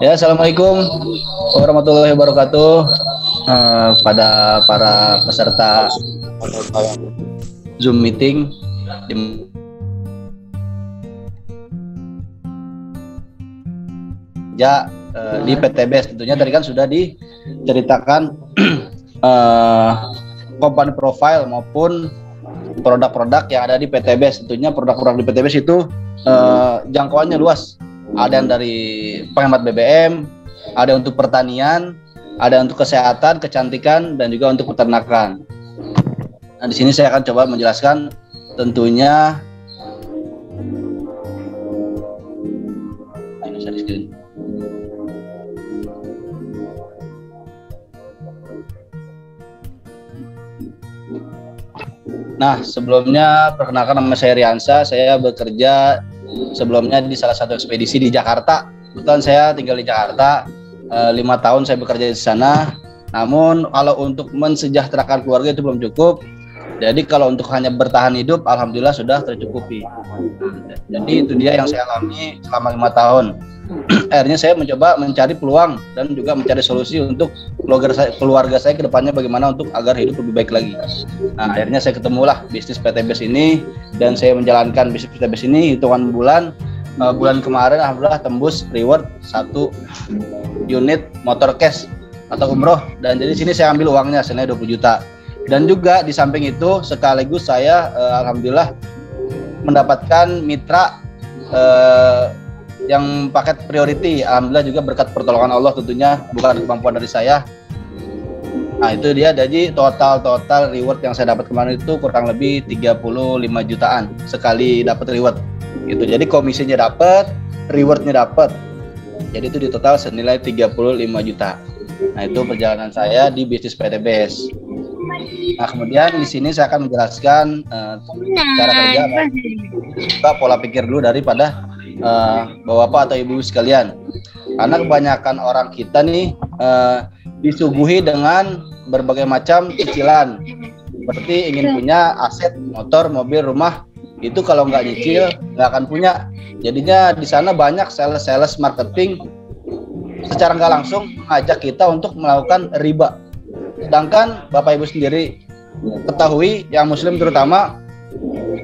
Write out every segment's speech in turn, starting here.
Ya, assalamualaikum warahmatullahi wabarakatuh. Pada para peserta Zoom meeting di PTBS, tentunya tadi kan sudah diceritakan company profile maupun produk-produk yang ada di PTBS. Tentunya produk-produk di PTBS itu jangkauannya luas. Ada yang dari penghemat BBM, ada untuk pertanian, ada untuk kesehatan, kecantikan, dan juga untuk peternakan. Nah, di sini saya akan coba menjelaskan tentunya. Ini saya di screen. Nah, sebelumnya perkenalkan, nama saya Riansa. Saya bekerja sebelumnya di salah satu ekspedisi di Jakarta. Kebetulan saya tinggal di Jakarta, 5 tahun saya bekerja di sana. Namun kalau untuk mensejahterakan keluarga itu belum cukup. Jadi kalau untuk hanya bertahan hidup, alhamdulillah sudah tercukupi. Jadi itu dia yang saya alami selama 5 tahun. Akhirnya saya mencoba mencari peluang dan juga mencari solusi untuk keluarga saya ke depannya, bagaimana untuk agar hidup lebih baik lagi. Nah, akhirnya saya ketemulah bisnis PTBS ini, dan saya menjalankan bisnis PTBS ini hitungan bulan. Bulan kemarin alhamdulillah tembus reward 1 unit motor cash atau umroh, dan jadi sini saya ambil uangnya senilai 20 juta. Dan juga di samping itu sekaligus saya alhamdulillah mendapatkan mitra yang paket priority, alhamdulillah juga berkat pertolongan Allah tentunya, bukan kemampuan dari saya. Nah, itu dia. Jadi total reward yang saya dapat kemarin itu kurang lebih 35 jutaan sekali dapat reward gitu. Jadi komisinya dapat, rewardnya dapat, jadi itu di total senilai 35 juta. Nah, itu perjalanan saya di bisnis PTBS. Nah, kemudian di sini saya akan menjelaskan cara kerja, juga pola pikir dulu daripada bapak-bapak atau ibu sekalian. Karena kebanyakan orang kita nih disuguhi dengan berbagai macam cicilan, seperti ingin punya aset, motor, mobil, rumah. Itu kalau nggak nyicil nggak akan punya. Jadinya di sana banyak sales marketing secara nggak langsung mengajak kita untuk melakukan riba. Sedangkan bapak ibu sendiri ketahui, yang muslim terutama,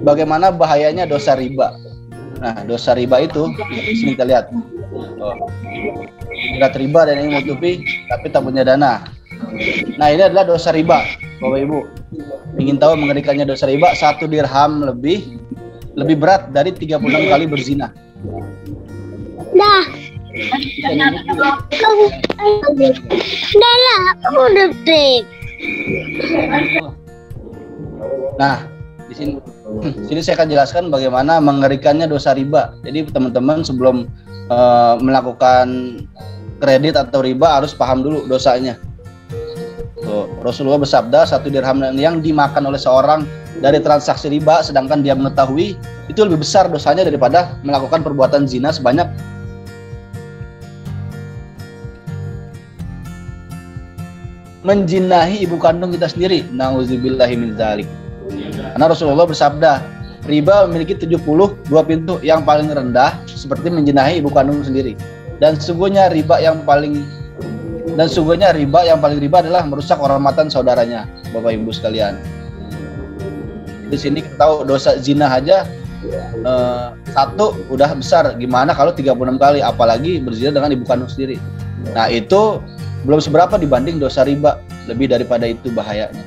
bagaimana bahayanya dosa riba. Nah, dosa riba itu di sini kita lihat. Berat riba dan ingin menutupi tapi tak punya dana. Nah, ini adalah dosa riba, Bapak Ibu. Ingin tahu mengerikannya dosa riba? 1 dirham lebih berat dari 36 kali berzina. Dah. Dah, kamu detik. Nah, di sini saya akan jelaskan bagaimana mengerikannya dosa riba. Jadi teman-teman sebelum melakukan kredit atau riba harus paham dulu dosanya. Rasulullah bersabda, 1 dirham yang dimakan oleh seorang dari transaksi riba sedangkan dia mengetahui, itu lebih besar dosanya daripada melakukan perbuatan zina sebanyak menjinahi ibu kandung kita sendiri. Nauzubillahi min dzalik. Karena Rasulullah bersabda, riba memiliki 72 pintu. Yang paling rendah seperti menjinahi ibu kandung sendiri. Dan sesungguhnya riba yang paling riba adalah merusak kehormatan saudaranya, Bapak Ibu sekalian. Di sini kita tahu dosa zina aja satu udah besar, gimana kalau 36 kali, apalagi berzina dengan ibu kandung sendiri. Nah, itu belum seberapa dibanding dosa riba, lebih daripada itu bahayanya.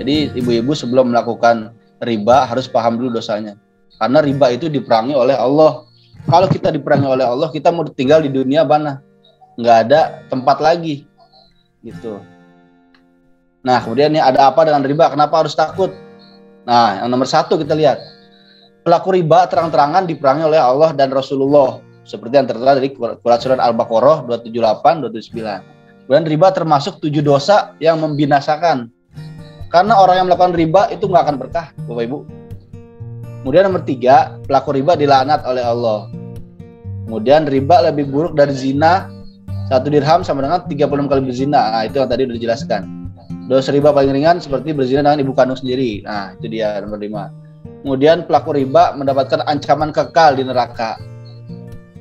Jadi ibu-ibu sebelum melakukan riba harus paham dulu dosanya. Karena riba itu diperangi oleh Allah. Kalau kita diperangi oleh Allah, kita mau tinggal di dunia mana? Nggak ada tempat lagi gitu. Nah, kemudian ini ada apa dengan riba? Kenapa harus takut? Nah, yang nomor 1 kita lihat, pelaku riba terang-terangan diperangi oleh Allah dan Rasulullah, seperti yang tertera dari surat Al-Baqarah 278, 279. Kemudian riba termasuk 7 dosa yang membinasakan. Karena orang yang melakukan riba itu nggak akan berkah, Bapak Ibu. Kemudian nomor 3, pelaku riba dilaknat oleh Allah. Kemudian riba lebih buruk dari zina. 1 dirham sama dengan 36 kali berzina. Nah, itu yang tadi sudah dijelaskan. Dosa riba paling ringan seperti berzina dengan ibu kandung sendiri. Nah, itu dia nomor 5. Kemudian pelaku riba mendapatkan ancaman kekal di neraka.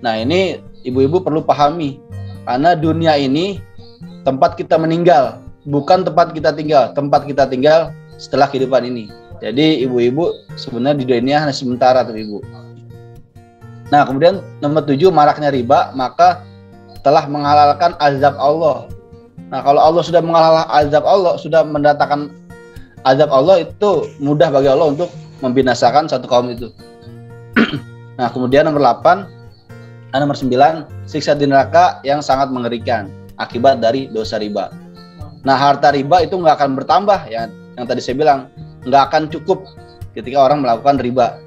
Nah, ini ibu-ibu perlu pahami. Karena dunia ini tempat kita meninggal, bukan tempat kita tinggal. Tempat kita tinggal setelah kehidupan ini. Jadi ibu-ibu sebenarnya di dunia hanya sementara tuh ibu. Nah kemudian nomor 7, maraknya riba, maka telah menghalalkan azab Allah. Nah kalau Allah sudah menghalalkan azab Allah, sudah mendatangkan azab Allah, itu mudah bagi Allah untuk membinasakan satu kaum itu. Nah kemudian nomor 8, nomor 9, siksa di neraka yang sangat mengerikan akibat dari dosa riba. Nah harta riba itu nggak akan bertambah, yang tadi saya bilang, nggak akan cukup ketika orang melakukan riba.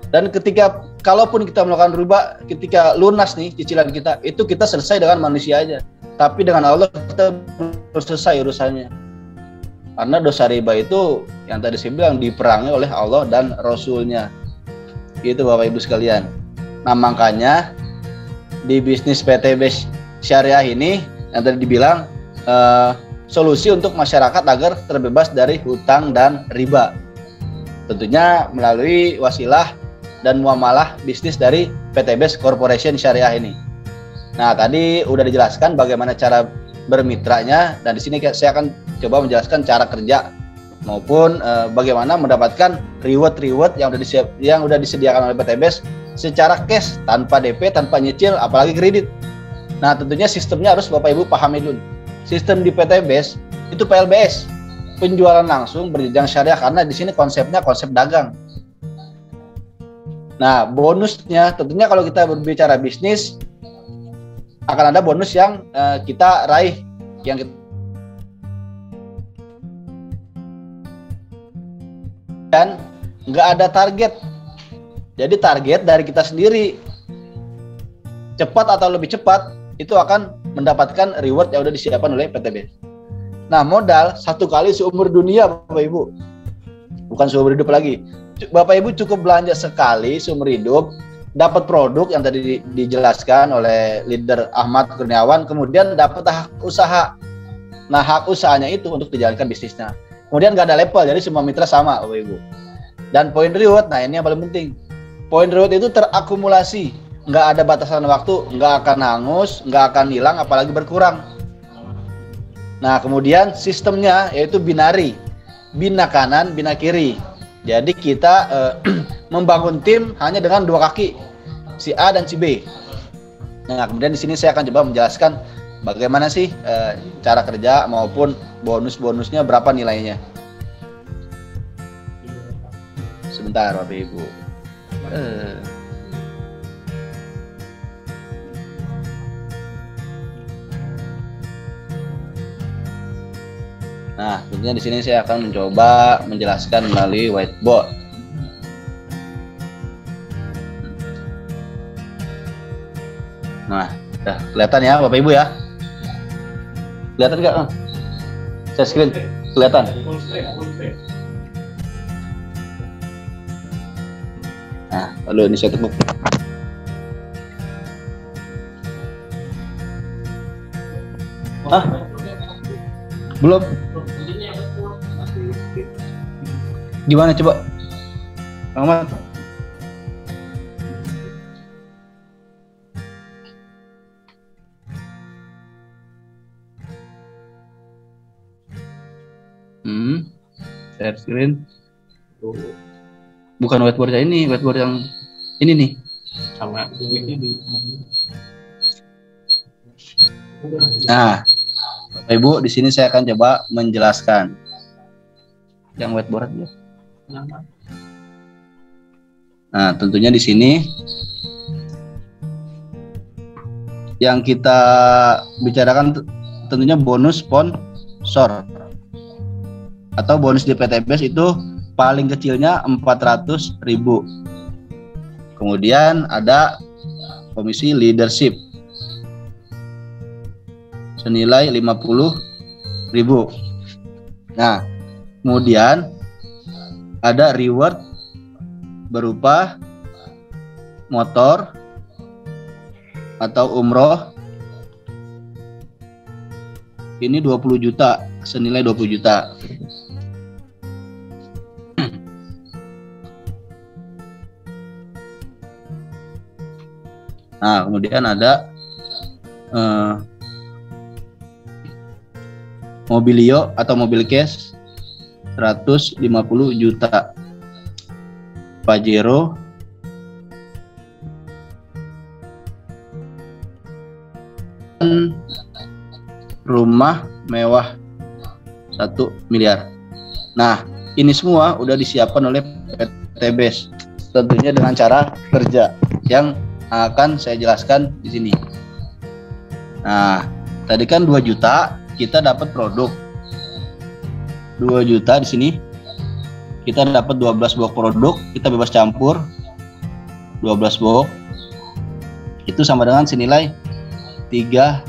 Dan ketika kalaupun kita melakukan riba, ketika lunas nih cicilan kita, itu kita selesai dengan manusia aja. Tapi dengan Allah kita belum selesai urusannya. Karena dosa riba itu yang tadi saya bilang diperangi oleh Allah dan Rasulnya. Itu Bapak Ibu sekalian. Nah makanya di bisnis PTB syariah ini yang tadi dibilang solusi untuk masyarakat agar terbebas dari hutang dan riba. Tentunya melalui wasilah dan muamalah bisnis dari PTB Corporation Syariah ini. Nah, tadi udah dijelaskan bagaimana cara bermitranya, dan di sini saya akan coba menjelaskan cara kerja maupun bagaimana mendapatkan reward yang udah disediakan oleh PTB secara cash, tanpa DP, tanpa nyicil, apalagi kredit. Nah, tentunya sistemnya harus Bapak Ibu pahami dulu. Sistem di PTB itu PLBS, penjualan langsung berjenjang syariah, karena di sini konsepnya konsep dagang. Nah, bonusnya tentunya kalau kita berbicara bisnis akan ada bonus yang kita raih, yang kita, dan nggak ada target. Jadi target dari kita sendiri, cepat atau lebih cepat itu akan mendapatkan reward yang udah disiapkan oleh PTB. Nah, modal satu kali seumur dunia Bapak Ibu, bukan seumur hidup lagi. Bapak Ibu cukup belanja sekali seumur hidup, dapat produk yang tadi dijelaskan oleh leader Ahmad Kurniawan, kemudian dapat hak usaha. Nah, hak usahanya itu untuk dijalankan bisnisnya. Kemudian nggak ada level, jadi semua mitra sama Bapak Ibu. Dan poin reward, nah ini yang paling penting. Poin reward itu terakumulasi, nggak ada batasan waktu, nggak akan hangus, nggak akan hilang, apalagi berkurang. Nah, kemudian sistemnya yaitu binari, bina kanan, bina kiri. Jadi kita membangun tim hanya dengan dua kaki, si A dan si B. Nah, kemudian di sini saya akan coba menjelaskan bagaimana sih cara kerja maupun bonus-bonusnya, berapa nilainya. Sebentar Bapak Ibu. Nah, tentunya di sini saya akan mencoba menjelaskan melalui whiteboard. Nah, udah kelihatan ya Bapak Ibu ya? Kelihatan nggak? Saya screen kelihatan. Nah, lalu ini saya tepuk. Hah? Belum? Gimana coba? Ahmad? Share screen. Bukan whiteboard ini, whiteboard yang ini nih. Sama. Nah, Bapak Ibu, di sini saya akan coba menjelaskan yang whiteboard aja. Nah, tentunya di sini yang kita bicarakan tentunya bonus sponsor atau bonus di PTBS itu paling kecilnya 400.000. Kemudian ada komisi leadership senilai 50.000. Nah, kemudian ada reward berupa motor atau umroh. Ini 20 juta, senilai 20 juta. Nah, kemudian ada Mobilio atau mobil cash 150 juta. Pajero rumah mewah 1 miliar. Nah, ini semua udah disiapkan oleh PT BES, tentunya dengan cara kerja yang akan saya jelaskan di sini. Nah, tadi kan 2 juta kita dapat produk. 2 juta di sini kita dapat 12 box produk, kita bebas campur 12 box. Itu sama dengan senilai 3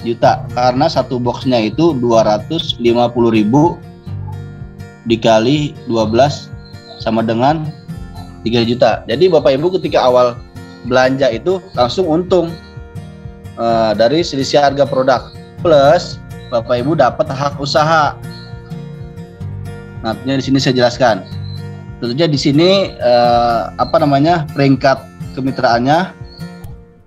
juta karena satu boxnya itu 250.000 dikali 12 sama dengan 3 juta. Jadi Bapak Ibu ketika awal belanja itu langsung untung dari selisih harga produk, plus Bapak Ibu dapat hak usaha. Nah, di sini saya jelaskan. Tentunya di sini peringkat kemitraannya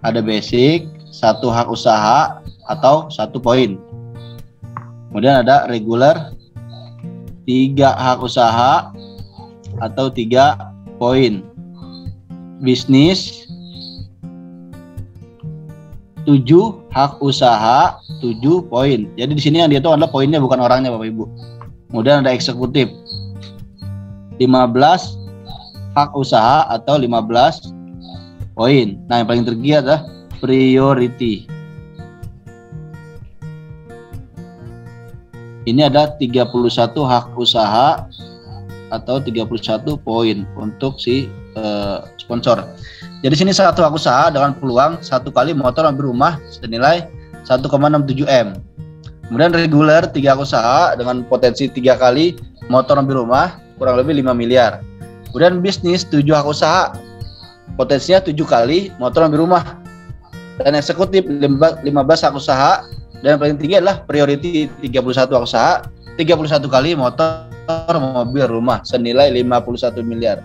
ada basic, 1 hak usaha atau 1 poin. Kemudian ada regular, 3 hak usaha atau 3 poin. Bisnis 7 hak usaha 7 poin. Jadi di sini yang dia itu adalah poinnya, bukan orangnya Bapak Ibu. Kemudian ada eksekutif 15 hak usaha atau 15 poin. Nah, yang paling tertinggi adalah priority. Ini ada 31 hak usaha atau 31 poin untuk si sponsor. Jadi sini 1 hak usaha dengan peluang 1 kali motor mobil rumah senilai 1,67 M. Kemudian reguler 3 hak usaha dengan potensi 3 kali motor mobil rumah kurang lebih 5 miliar. Kemudian bisnis 7 hak usaha potensinya 7 kali motor mobil rumah. Dan eksekutif 15 hak usaha dan yang paling tinggi adalah priority 31 hak usaha 31 kali motor mobil rumah senilai 51 miliar.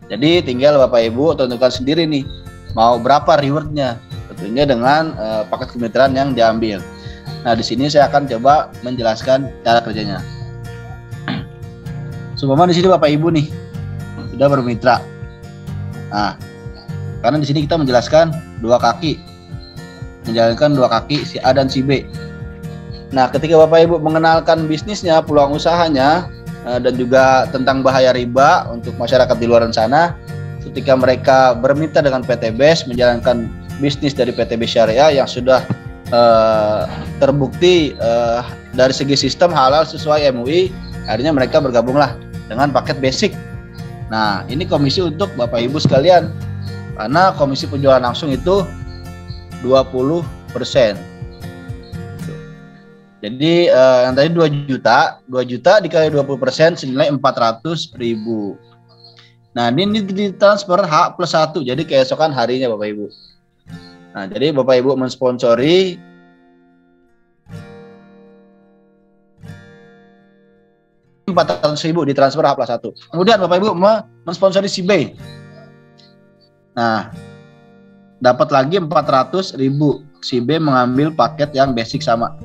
Jadi tinggal Bapak Ibu tentukan sendiri nih mau berapa rewardnya, tentunya dengan paket kemitraan yang diambil. Nah, di sini saya akan coba menjelaskan cara kerjanya. Supaya di sini Bapak Ibu nih sudah bermitra. Nah, karena di sini kita menjelaskan 2 kaki, menjalankan 2 kaki si A dan si B. Nah, ketika Bapak Ibu mengenalkan bisnisnya, peluang usahanya, dan juga tentang bahaya riba untuk masyarakat di luar sana, ketika mereka bermitra dengan PT BES menjalankan bisnis dari PT BES Syariah yang sudah terbukti dari segi sistem halal sesuai MUI, akhirnya mereka bergabunglah dengan paket basic. Nah, ini komisi untuk Bapak Ibu sekalian, karena komisi penjualan langsung itu 20%. Jadi yang tadi 2 juta dikali 20% senilai 400.000. Nah, ini ditransfer H+1, jadi keesokan harinya Bapak Ibu. Nah, jadi Bapak Ibu mensponsori Rp400.000 ditransfer H+1. Kemudian Bapak Ibu mensponsori si B. Nah, dapat lagi 400.000. Si B mengambil paket yang basic sama.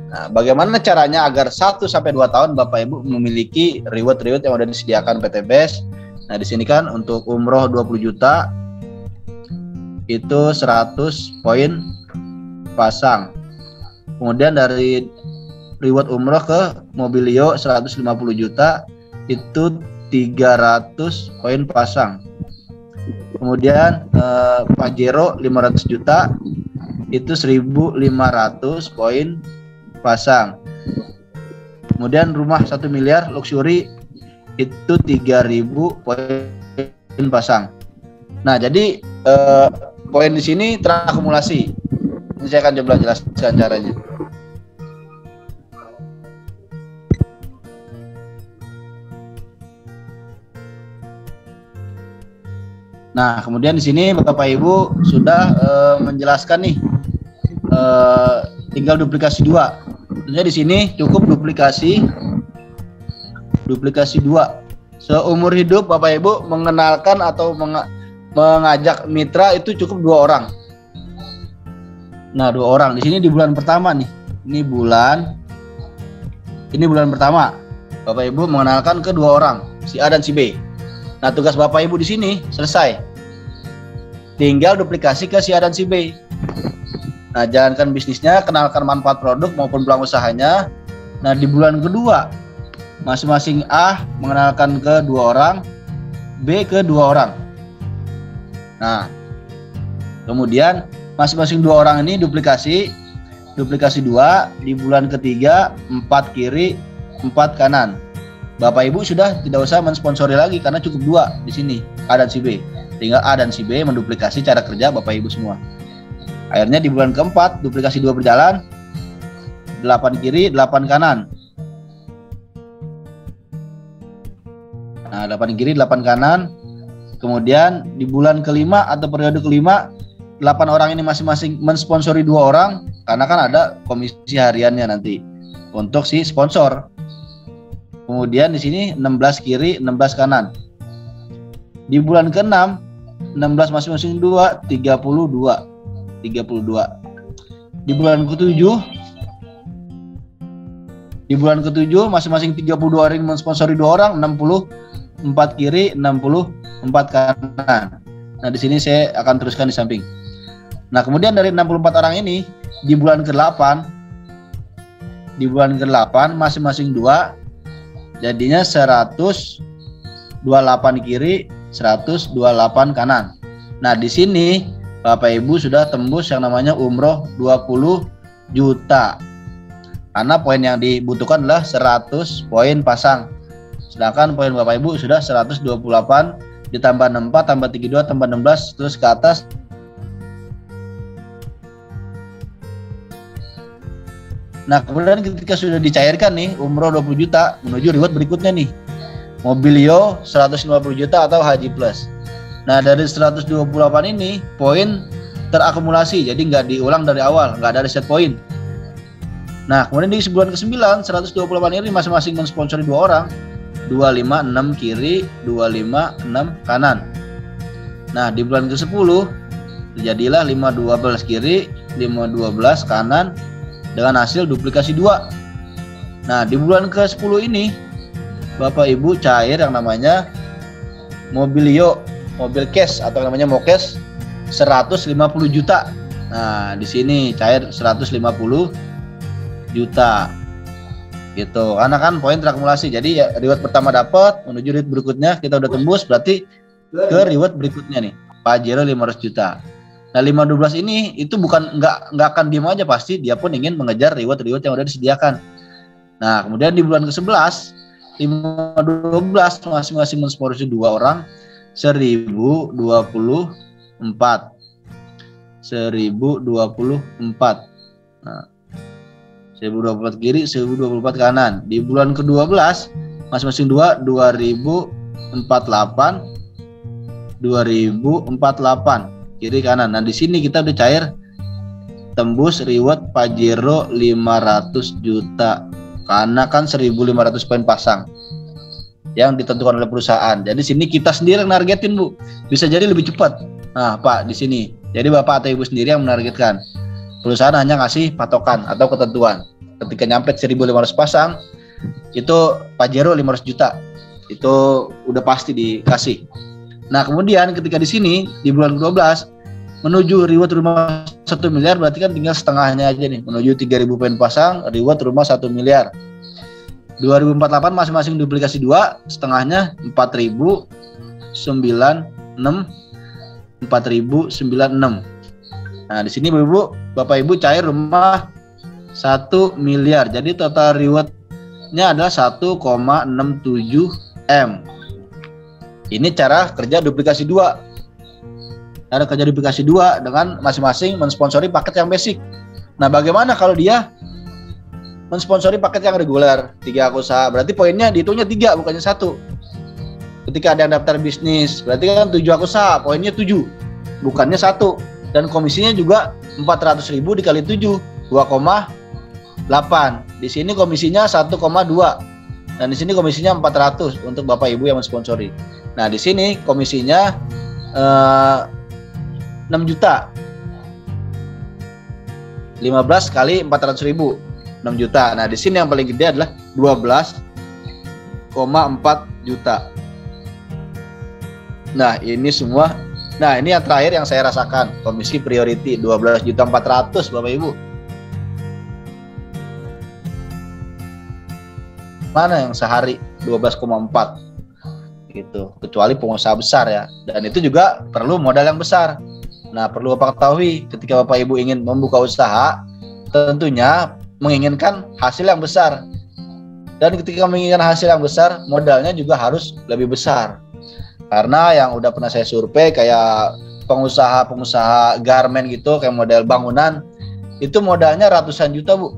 Nah, bagaimana caranya agar 1-2 tahun Bapak Ibu memiliki reward yang sudah disediakan PT BES? Nah, di sini kan untuk umroh 20 juta itu 100 poin pasang. Kemudian dari reward umroh ke Mobilio 150 juta itu 300 poin pasang. Kemudian Pajero 500 juta itu 1.500 poin pasang. Kemudian rumah 1 miliar luxury itu 3.000 poin pasang. Nah, jadi poin di sini terakumulasi. Ini saya akan coba jelaskan caranya. Nah, kemudian di sini Bapak Ibu sudah menjelaskan nih, tinggal duplikasi 2. Tentunya di sini cukup duplikasi 2. Seumur hidup Bapak Ibu mengenalkan atau mengajak mitra itu cukup 2 orang. Nah, 2 orang. Di sini di bulan pertama nih. Ini bulan Ini bulan pertama. Bapak Ibu mengenalkan ke dua orang, si A dan si B. Nah, tugas Bapak Ibu di sini selesai. Tinggal duplikasi ke si A dan si B. Nah, jalankan bisnisnya, kenalkan manfaat produk maupun peluang usahanya. Nah, di bulan kedua, masing-masing A mengenalkan ke dua orang, B ke dua orang. Nah, kemudian masing-masing dua orang ini duplikasi 2 di bulan ketiga, 4 kiri, 4 kanan. Bapak Ibu sudah tidak usah mensponsori lagi karena cukup 2 di sini, A dan si B. Tinggal A dan si B menduplikasi cara kerja Bapak Ibu semua. Akhirnya di bulan keempat, duplikasi 2 berjalan, 8 kiri, 8 kanan. Nah, 8 kiri, 8 kanan. Kemudian di bulan kelima atau periode kelima, 8 orang ini masing-masing mensponsori 2 orang karena kan ada komisi hariannya nanti untuk si sponsor. Kemudian di sini 16 kiri, 16 kanan. Di bulan ke-6, 16 masing-masing 2, 32. Di bulan ke-7, masing-masing 32 orang mensponsori 2 orang, 64 kiri, 64 kanan. Nah, di sini saya akan teruskan di samping. Nah, kemudian dari 64 orang ini di bulan ke-8 masing-masing 2 jadinya 128 kiri, 128 kanan. Nah, di sini Bapak Ibu sudah tembus yang namanya umroh 20 juta. Karena poin yang dibutuhkan adalah 100 poin pasang. Sedangkan poin Bapak Ibu sudah 128 ditambah 64 tambah 32 tambah 16 terus ke atas. Nah, kemudian ketika sudah dicairkan nih umroh 20 juta menuju reward berikutnya nih. Mobilio 150 juta atau Haji Plus. Nah, dari 128 ini poin terakumulasi, jadi nggak diulang dari awal, nggak ada reset poin. Nah, kemudian di bulan ke-9 128 ini masing-masing mensponsori 2 orang, 256 kiri, 256 kanan. Nah, di bulan ke-10 terjadilah 512 kiri, 512 kanan dengan hasil duplikasi 2. Nah, di bulan ke-10 ini Bapak Ibu cair yang namanya Mobilio, mobil cash atau namanya Mokes 150 juta. Nah, di sini cair 150 juta. Gitu. Karena kan poin terakumulasi. Jadi ya reward pertama dapat, menuju reward berikutnya kita udah tembus, berarti ke reward berikutnya nih. Pajero 500 juta. Nah, 512 ini itu bukan nggak akan diem aja, pasti dia pun ingin mengejar reward yang udah disediakan. Nah, kemudian di bulan ke-11 512 masing-masing mensponsori 2 orang 1024. 1024. Nah, 1024 kiri, 1024 kanan. Di bulan ke-12 masing-masing 2 2048 kiri kanan. Nah, di sini kita udah cair tembus reward Pajero 500 juta. Karena kan 1.500 poin pasang yang ditentukan oleh perusahaan. Jadi sini kita sendiri yang nargetin, Bu. Bisa jadi lebih cepat. Nah, Pak, di sini. Jadi Bapak atau Ibu sendiri yang menargetkan. Perusahaan hanya ngasih patokan atau ketentuan. Ketika nyampe 1.500 pasang, itu Pajero 500 juta. Itu udah pasti dikasih. Nah, kemudian ketika di sini di bulan 12 menuju reward rumah 1 miliar, berarti kan tinggal setengahnya aja nih. Menuju 3.000 poin pasang, reward rumah 1 miliar. 2048 masing-masing duplikasi 2, setengahnya 4.096. Nah, di sini Bapak Ibu cair rumah 1 miliar. Jadi total rewardnya adalah 1,67 M. Ini cara kerja duplikasi 2. Cara kerja duplikasi 2 dengan masing-masing mensponsori paket yang basic. Nah, bagaimana kalau dia mensponsori paket yang reguler 3 akun usaha? Berarti poinnya dihitungnya 3 bukannya 1. Ketika ada yang daftar bisnis, berarti kan 7 akun usaha, poinnya 7 bukannya 1. Dan komisinya juga 400.000 dikali 7, 2,8. Di sini komisinya 1,2. Dan di sini komisinya 400 untuk Bapak Ibu yang mensponsori. Nah, di sini komisinya 6 juta. 15 kali 400.000. 6 juta. Nah, di sini yang paling gede adalah 12,4 juta. Nah, ini semua. Nah, ini yang terakhir yang saya rasakan, komisi priority 12.400.000 Bapak Ibu. Mana yang sehari 12,4 gitu, kecuali pengusaha besar ya. Dan itu juga perlu modal yang besar. Nah, perlu Bapak ketahui, ketika Bapak Ibu ingin membuka usaha, tentunya menginginkan hasil yang besar. Dan ketika menginginkan hasil yang besar, modalnya juga harus lebih besar. Karena yang udah pernah saya survei, kayak pengusaha-pengusaha garment gitu, kayak model bangunan, itu modalnya ratusan juta, Bu.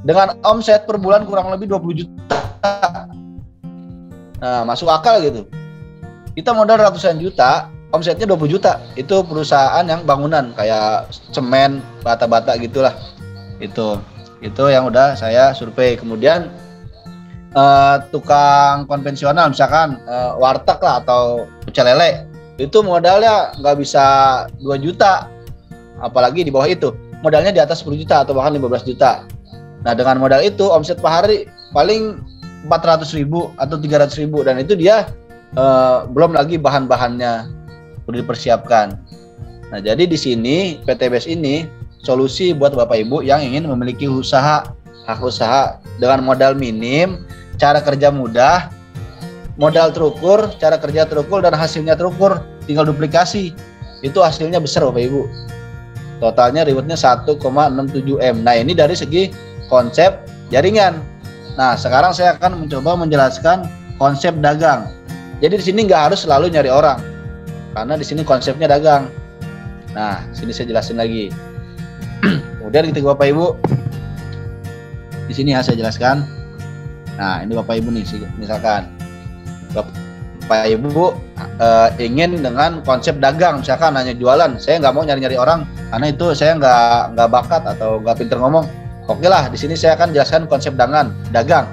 Dengan omset per bulan kurang lebih 20 juta. Nah, masuk akal gitu. Kita modal ratusan juta, omsetnya 20 juta. Itu perusahaan yang bangunan, kayak semen, bata-bata gitulah. Itu yang udah saya survei. Kemudian tukang konvensional, misalkan warteg lah atau pecel lele, itu modalnya nggak bisa 2 juta, apalagi di bawah itu. Modalnya di atas 10 juta atau bahkan 15 juta. Nah, dengan modal itu omset per hari paling 400.000 atau 300.000, dan itu dia belum lagi bahan-bahannya perlu dipersiapkan. Nah, jadi di sini PTBS ini solusi buat Bapak Ibu yang ingin memiliki usaha, hak usaha dengan modal minim, cara kerja mudah, modal terukur, cara kerja terukur, dan hasilnya terukur, tinggal duplikasi. Itu hasilnya besar Bapak Ibu. Totalnya rewardnya 1,67 M. Nah, ini dari segi konsep jaringan. Nah, sekarang saya akan mencoba menjelaskan konsep dagang. Jadi di sini nggak harus selalu nyari orang, karena di sini konsepnya dagang. Nah, sini saya jelasin lagi. Kemudian ketika Bapak Ibu, di sini saya jelaskan. Nah, ini Bapak Ibu nih, misalkan Bapak Ibu ingin dengan konsep dagang, misalkan hanya jualan. Saya nggak mau nyari-nyari orang, karena itu saya nggak bakat atau nggak pinter ngomong. Oke lah, di sini saya akan jelaskan konsep dagang.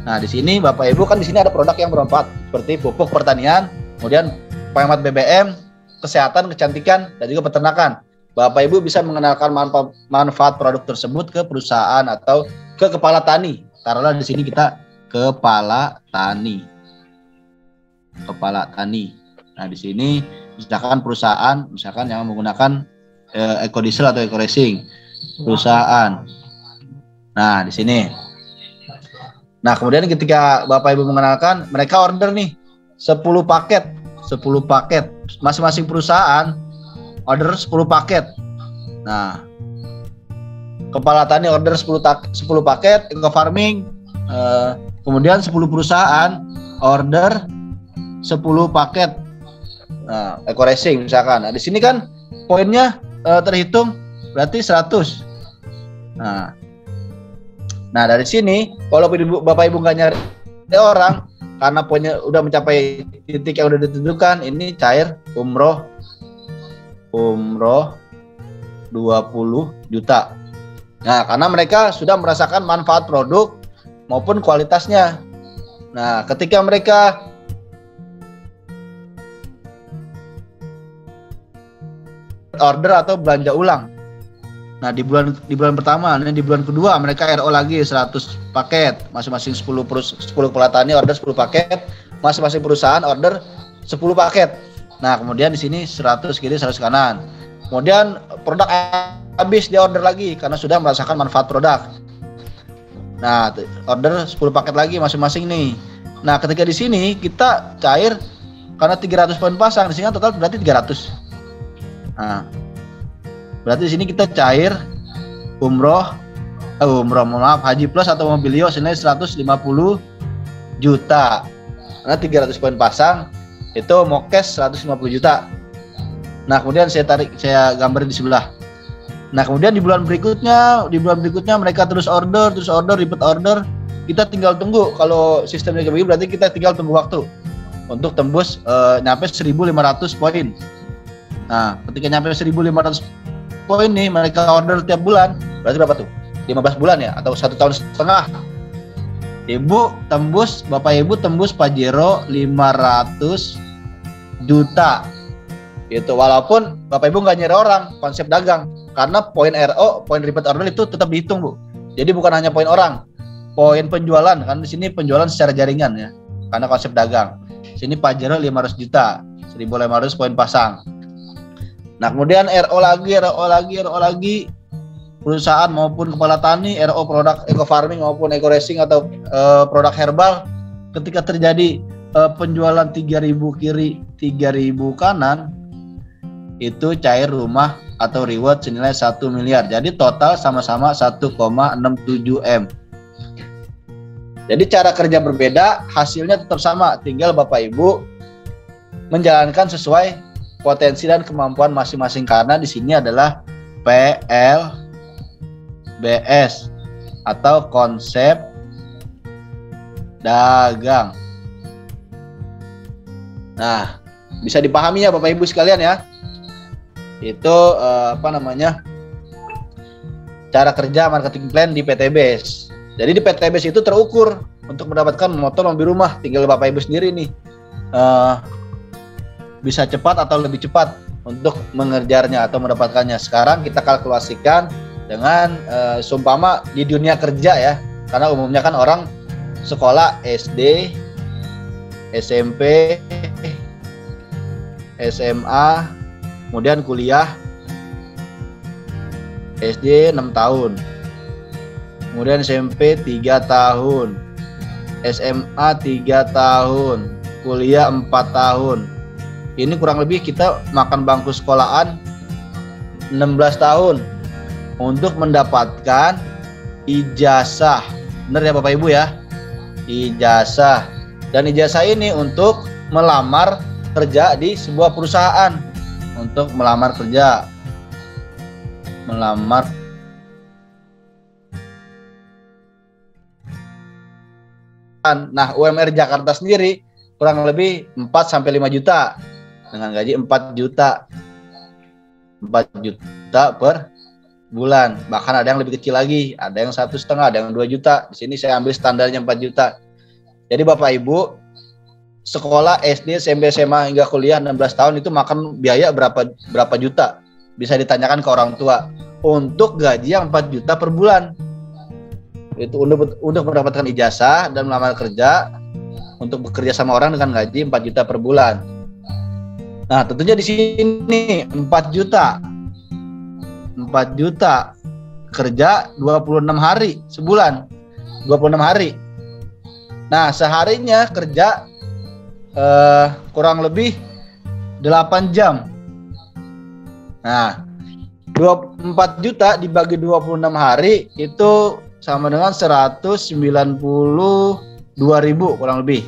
Nah, di sini Bapak Ibu kan di sini ada produk yang bermanfaat seperti pupuk pertanian, kemudian penghemat BBM, kesehatan, kecantikan, dan juga peternakan. Bapak Ibu bisa mengenalkan manfaat produk tersebut ke perusahaan atau ke kepala tani. Taruhlah di sini kita kepala tani. Nah, di sini misalkan perusahaan, misalkan yang menggunakan ekodiesel atau ekoracing perusahaan. Nah, di sini. Nah, kemudian ketika Bapak Ibu mengenalkan, mereka order nih 10 paket. Masing-masing perusahaan order 10 paket. Nah, kepala tani order 10 paket, eco farming, kemudian 10 perusahaan order 10 paket. Nah, eco racing misalkan. Nah, di sini kan poinnya terhitung berarti 100. Nah, dari sini kalau Bapak Ibu nggak nyari orang, karena poinnya udah mencapai titik yang udah ditentukan, ini cair umroh 20 juta. Nah, karena mereka sudah merasakan manfaat produk maupun kualitasnya. Nah, ketika mereka order atau belanja ulang, nah di bulan pertama, di bulan kedua mereka RO lagi 100 paket, masing-masing 10 kepala tani order 10 paket, masing-masing perusahaan order 10 paket. Nah, kemudian di sini 100 kiri 100 kanan. Kemudian produk habis dia order lagi karena sudah merasakan manfaat produk. Nah, order 10 paket lagi masing-masing nih. Nah, ketika di sini kita cair karena 300 poin pasang, di sini total berarti 300. Nah, berarti di sini kita cair haji plus atau mobilio senilai 150 juta. Karena 300 poin pasang itu mokes 150 juta. Nah, kemudian saya gambar di sebelah. Nah, kemudian di bulan berikutnya mereka terus order, repeat order. Kita tinggal tunggu. Kalau sistemnya kayak begini berarti kita tinggal tunggu waktu untuk tembus nyampe 1.500 poin. Nah, ketika nyampe 1.500 poin nih, mereka order tiap bulan, berarti berapa tuh? 15 bulan ya, atau 1,5 tahun. Bapak Ibu tembus Pajero 500 juta. Gitu, walaupun Bapak Ibu nggak nyari orang, konsep dagang. Karena poin RO, poin repeat order itu tetap dihitung, Bu. Jadi bukan hanya poin orang, poin penjualan, kan di sini penjualan secara jaringan ya, karena konsep dagang. Sini Pajero 500 juta, 1.500 poin pasang. Nah kemudian RO lagi, perusahaan maupun kepala tani, RO produk eco farming maupun eco racing atau produk herbal. Ketika terjadi penjualan 3.000 kiri, 3.000 kanan, itu cair rumah atau reward senilai 1 miliar. Jadi total sama-sama 1,67 M. Jadi cara kerja berbeda, hasilnya tetap sama. Tinggal Bapak Ibu menjalankan sesuai potensi dan kemampuan masing-masing, karena di sini adalah PLBS atau konsep dagang. Nah, bisa dipahami ya Bapak Ibu sekalian ya. Itu cara kerja marketing plan di PTBS. Jadi di PTBS itu terukur untuk mendapatkan motor mobil rumah. Tinggal Bapak Ibu sendiri nih bisa cepat atau lebih cepat untuk mengejarnya atau mendapatkannya. Sekarang kita kalkulasikan dengan seumpama di dunia kerja ya, karena umumnya kan orang sekolah SD, SMP, SMA, kemudian kuliah SD 6 tahun, kemudian SMP 3 tahun, SMA 3 tahun, kuliah 4 tahun. Ini kurang lebih kita makan bangku sekolahan 16 tahun untuk mendapatkan ijazah. Benar ya Bapak Ibu ya? Ijazah. Dan ijazah ini untuk melamar kerja di sebuah perusahaan. Untuk melamar kerja. Nah, UMR Jakarta sendiri kurang lebih 4-5 juta. Dengan gaji 4 juta per bulan. Bahkan ada yang lebih kecil lagi, ada yang 1,5, ada yang 2 juta. Di sini saya ambil standarnya 4 juta. Jadi Bapak Ibu sekolah SD, SMP, SMA hingga kuliah 16 tahun itu makan biaya berapa juta? Bisa ditanyakan ke orang tua. Untuk gaji yang 4 juta per bulan. Itu untuk mendapatkan ijazah dan melamar kerja, untuk bekerja sama orang dengan gaji 4 juta per bulan. Nah, tentunya di sini 4 juta kerja 26 hari sebulan. 26 hari. Nah, seharinya kerja kurang lebih 8 jam. Nah, 24 juta dibagi 26 hari itu sama dengan 192.000 kurang lebih.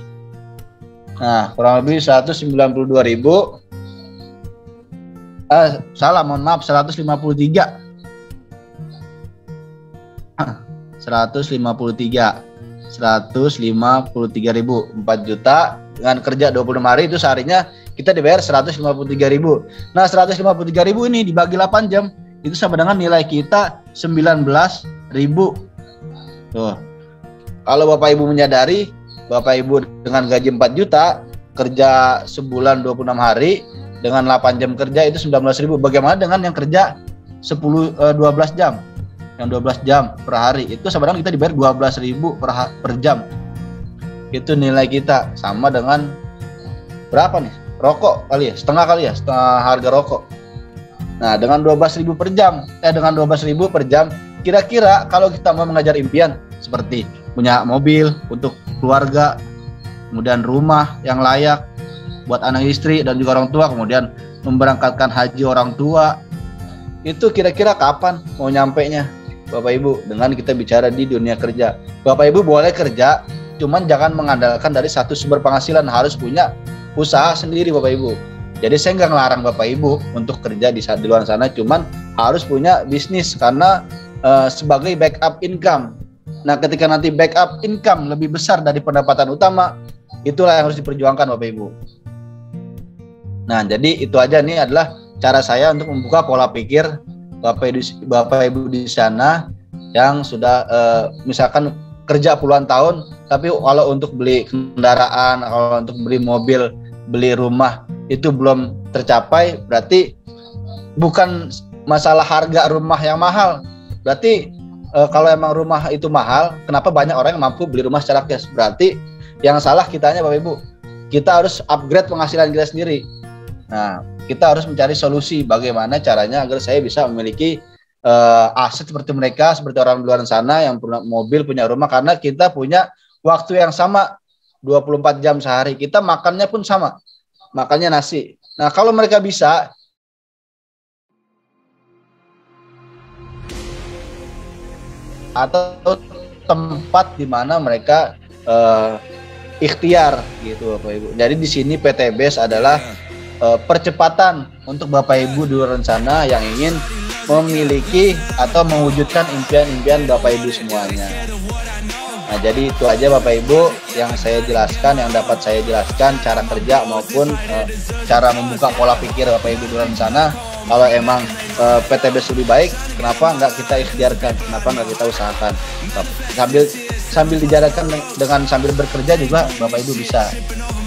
Nah, kurang lebih 192.000. Mohon maaf, 153. 153.000, 4 juta dengan kerja 26 hari itu seharinya kita dibayar 153.000. Nah, 153.000 ini dibagi 8 jam itu sama dengan nilai kita 19.000. Tuh. Kalau Bapak Ibu menyadari, Bapak Ibu dengan gaji 4 juta kerja sebulan 26 hari dengan 8 jam kerja itu 19.000. Bagaimana dengan yang kerja 12 jam? Yang 12 jam per hari itu sebenarnya kita dibayar 12.000 per jam. Itu nilai kita sama dengan berapa nih? Rokok kali ya, setengah harga rokok. Nah, dengan 12.000 per jam, dengan 12.000 per jam, kira-kira kalau kita mau mengajar impian seperti punya mobil untuk keluarga, kemudian rumah yang layak buat anak istri dan juga orang tua, kemudian memberangkatkan haji orang tua, itu kira-kira kapan mau nyampenya Bapak Ibu dengan kita bicara di dunia kerja? Bapak Ibu boleh kerja, cuman jangan mengandalkan dari satu sumber penghasilan, harus punya usaha sendiri Bapak Ibu. Jadi saya nggak ngelarang Bapak Ibu untuk kerja di luar sana, cuman harus punya bisnis karena sebagai backup income. Nah, ketika nanti backup income lebih besar dari pendapatan utama, itulah yang harus diperjuangkan Bapak Ibu. Nah, jadi itu aja nih adalah cara saya untuk membuka pola pikir Bapak Ibu di sana yang sudah misalkan kerja puluhan tahun, tapi kalau untuk beli kendaraan, kalau untuk beli mobil, beli rumah itu belum tercapai, berarti bukan masalah harga rumah yang mahal, berarti kalau emang rumah itu mahal, kenapa banyak orang yang mampu beli rumah secara cash? Berarti yang salah kitanya Bapak Ibu. Kita harus upgrade penghasilan kita sendiri. Nah, kita harus mencari solusi bagaimana caranya agar saya bisa memiliki aset seperti mereka, seperti orang di luar sana yang punya mobil, punya rumah, karena kita punya waktu yang sama 24 jam sehari. Kita makannya pun sama, makannya nasi. Nah, kalau mereka bisa atau tempat di mana mereka ikhtiar gitu Bapak Ibu. Jadi di sini PTBS adalah percepatan untuk Bapak Ibu di luar sana yang ingin memiliki atau mewujudkan impian-impian Bapak Ibu semuanya. Nah, jadi itu aja Bapak Ibu yang saya jelaskan, yang dapat saya jelaskan cara kerja maupun cara membuka pola pikir Bapak Ibu di luar sana. Kalau emang PTBS lebih baik, kenapa nggak kita ikhtiarkan? Kenapa nggak kita usahakan? Sambil dijalankan dengan sambil bekerja juga Bapak Ibu bisa.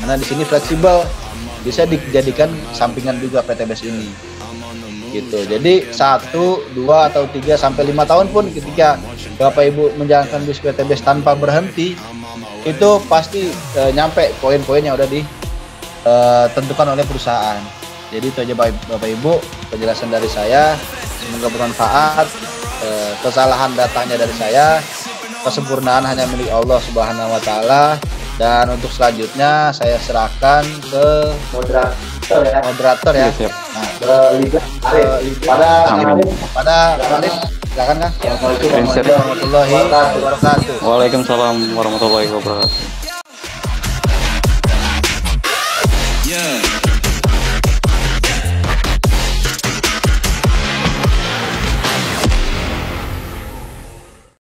Karena di sini fleksibel, bisa dijadikan sampingan juga PTBS ini. Gitu. Jadi 1, 2 atau 3 sampai 5 tahun pun ketika Bapak Ibu menjalankan bisnis PTBS tanpa berhenti, itu pasti nyampe poin-poin yang udah ditentukan oleh perusahaan. Jadi itu aja Bapak Ibu penjelasan dari saya, semoga bermanfaat. Kesalahan datangnya dari saya, kesempurnaan hanya milik Allah Subhanahu wa taala. Dan untuk selanjutnya saya serahkan ke moderator ya. Nah, pada Khalid, silakan Kang. Assalamualaikum warahmatullahi wabarakatuh. Waalaikumsalam warahmatullahi wabarakatuh.